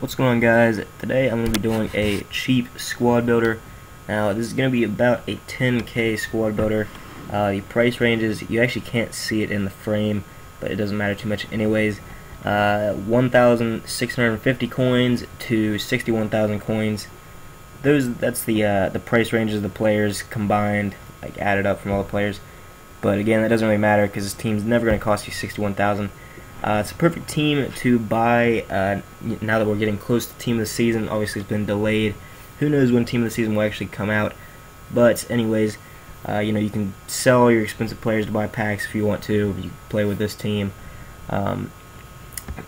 What's going on, guys? Today I'm going to be doing a cheap squad builder. Now this is going to be about a 10k squad builder. The price ranges, you actually can't see it in the frame, but it doesn't matter too much anyways. 1,650 coins to 61,000 coins. That's the price ranges of the players combined, like added up from all the players. But again, that doesn't really matter because this team's never going to cost you 61,000. It's a perfect team to buy now that we're getting close to team of the season. Obviously, it's been delayed. Who knows when team of the season will actually come out? But anyways, you can sell all your expensive players to buy packs if you want to. You play with this team. A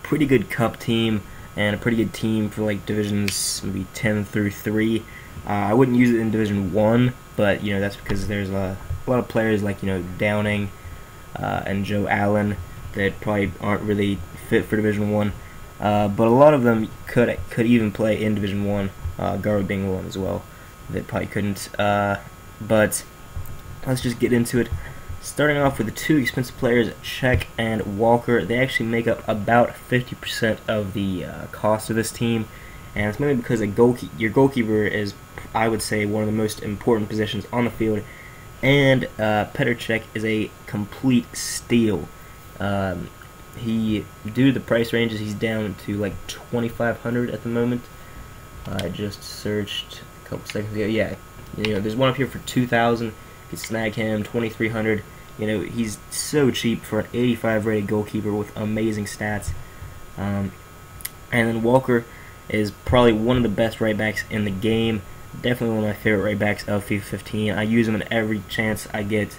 pretty good cup team and a pretty good team for like divisions maybe 10 through 3. I wouldn't use it in Division 1, but that's because there's a lot of players like Downing and Joe Allen that probably aren't really fit for Division 1, but a lot of them could even play in Division 1, Garwood being one as well, that probably couldn't, but let's just get into it. Starting off with the two expensive players, Cech and Walker. They actually make up about 50% of the cost of this team, and it's mainly because your goalkeeper is, I would say, one of the most important positions on the field, and Petr Cech is a complete steal. Due to the price ranges, he's down to like 2,500 at the moment. I just searched a couple seconds ago. Yeah, there's one up here for 2,000. You can snag him 2,300. He's so cheap for an 85 rated goalkeeper with amazing stats. And then Walker is probably one of the best right backs in the game. Definitely one of my favorite right backs of FIFA 15. I use him in every chance I get.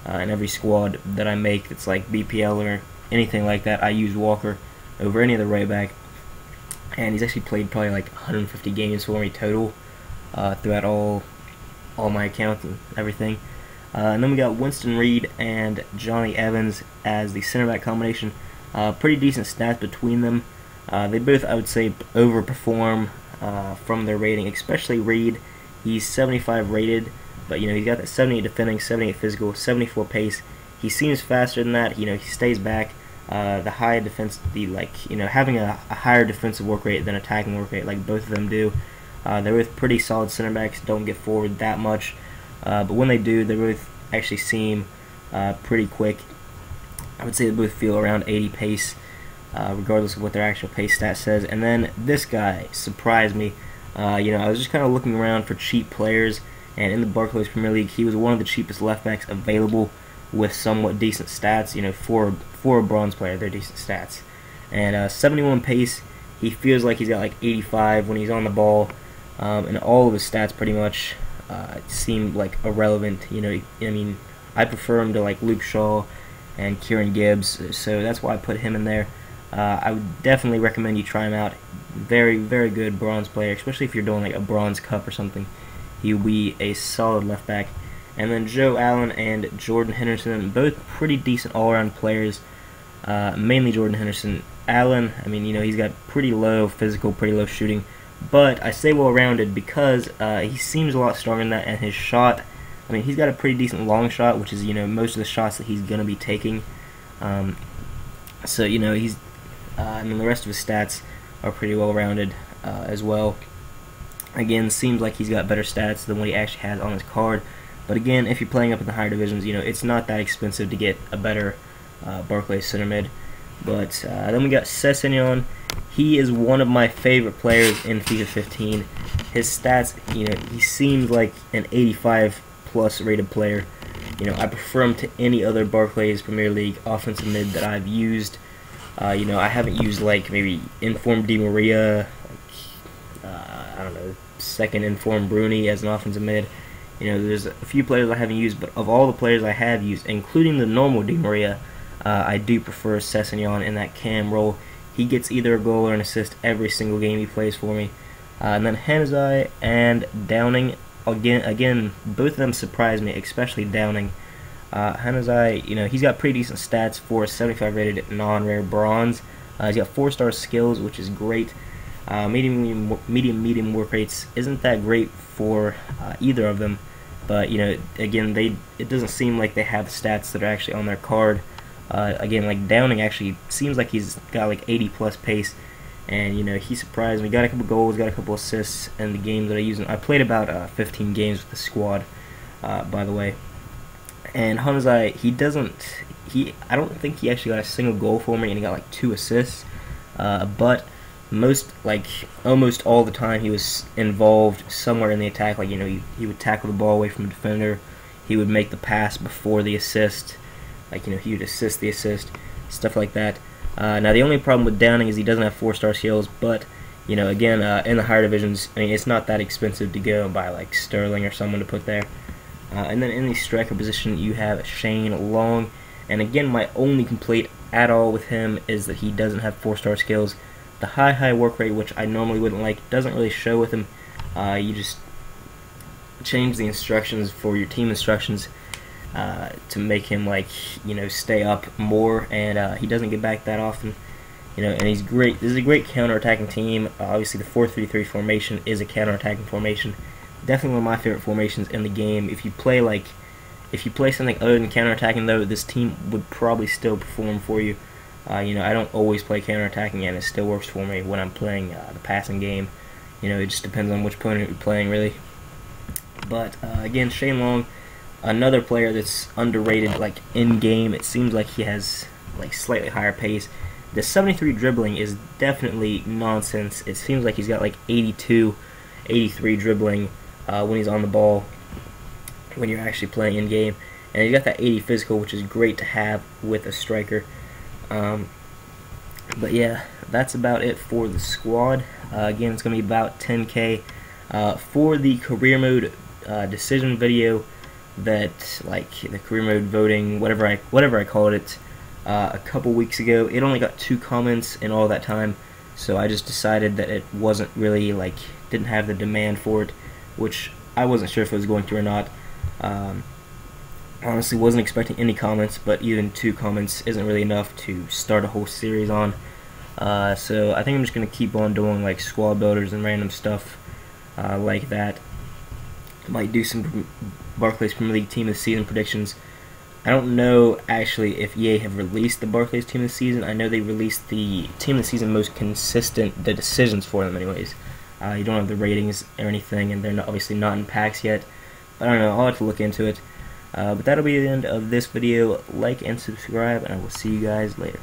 In every squad that I make that's like BPL or anything like that, I use Walker over any other right back, and he's actually played probably like 150 games for me total throughout all my accounts and everything. And then we got Winston Reid and Johnny Evans as the center back combination. Pretty decent stats between them. They both, I would say, overperform from their rating, especially Reid. He's 75 rated. But he's got that 78 defending, 78 physical, 74 pace. He seems faster than that. He stays back. The high defense, having a higher defensive work rate than attacking work rate, like both of them do. They're both pretty solid center backs. Don't get forward that much, but when they do, they both actually seem pretty quick. I would say they both feel around 80 pace, regardless of what their actual pace stat says. And then this guy surprised me. I was just kind of looking around for cheap players. And in the Barclays Premier League, he was one of the cheapest left backs available with somewhat decent stats. For a bronze player, they're decent stats. And 71 pace, he feels like he's got like 85 when he's on the ball. And all of his stats pretty much seem like irrelevant. I prefer him to like Luke Shaw and Kieran Gibbs, so that's why I put him in there. I would definitely recommend you try him out. Very, very good bronze player, especially if you're doing like a bronze cup or something. He'll be a solid left back. And then Joe Allen and Jordan Henderson, both pretty decent all-around players. Mainly Jordan Henderson. Allen, he's got pretty low physical, pretty low shooting, but I say well-rounded because he seems a lot stronger than that, and his shot, he's got a pretty decent long shot, which is most of the shots that he's gonna be taking. So he's and then the rest of his stats are pretty well-rounded as well. Again, seems like he's got better stats than what he actually has on his card. But again, if you're playing up in the higher divisions, it's not that expensive to get a better Barclays center mid. But then we got Sessegnon. He is one of my favorite players in FIFA 15. His stats, he seems like an 85 plus rated player. I prefer him to any other Barclays Premier League offensive mid that I've used. I haven't used like maybe Informed Di Maria, I don't know, second informed Bruni as an offensive mid. There's a few players I haven't used, but of all the players I have used, including the normal Di Maria, I do prefer Sessegnon in that cam role. He gets either a goal or an assist every single game he plays for me. And then Hanzai and Downing, again, both of them surprised me, especially Downing. Hanzai, he's got pretty decent stats for a 75 rated non-rare bronze. He's got 4-star skills, which is great. Medium work rates isn't that great for either of them, but again, it doesn't seem like they have stats that are actually on their card. Again, like Downing actually seems like he's got like 80 plus pace, and he surprised me. Got a couple goals, got a couple assists in the games that I used. I played about 15 games with the squad, by the way. And Hamzai, I don't think he actually got a single goal for me, and he got like 2 assists. But almost all the time, he was involved somewhere in the attack. Like, he would tackle the ball away from a defender. He would make the pass before the assist. Like, he would assist the assist, stuff like that. Now, the only problem with Downing is he doesn't have 4-star skills, but, again, in the higher divisions, I mean, it's not that expensive to go and buy, like, Sterling or someone to put there. And then in the striker position, you have Shane Long. And again, my only complaint at all with him is that he doesn't have 4-star skills. The high work rate, which I normally wouldn't like, doesn't really show with him. You just change the instructions for your team instructions to make him, like, stay up more, and he doesn't get back that often. And he's great. This is a great counter-attacking team. Obviously, the 4-3-3 formation is a counter-attacking formation. Definitely one of my favorite formations in the game. If you play something other than counter-attacking, though, this team would probably still perform for you. I don't always play counter-attacking, and it still works for me when I'm playing the passing game. It just depends on which opponent you're playing, really. But again, Shane Long, another player that's underrated. Like, in game, it seems like he has like slightly higher pace. The 73 dribbling is definitely nonsense. It seems like he's got like 82, 83 dribbling when he's on the ball, when you're actually playing in game, and he's got that 80 physical, which is great to have with a striker. But yeah, that's about it for the squad. Again, it's going to be about 10K for the career mode decision video. That, like, the career mode voting, whatever I called it, a couple weeks ago. It only got 2 comments in all that time, so I just decided that it wasn't really, like, didn't have the demand for it, which I wasn't sure if it was going to or not. Honestly, wasn't expecting any comments, but even 2 comments isn't really enough to start a whole series on. So I think I'm just going to keep on doing, like, squad builders and random stuff like that. Might do some Barclays Premier League Team of the Season predictions. I don't know, actually, if EA have released the Barclays Team of the Season. I know they released the Team of the Season most consistent, the decisions for them anyways. You don't have the ratings or anything, and they're obviously not in packs yet. But I don't know, I'll have to look into it. But that'll be the end of this video. Like and subscribe, and I will see you guys later.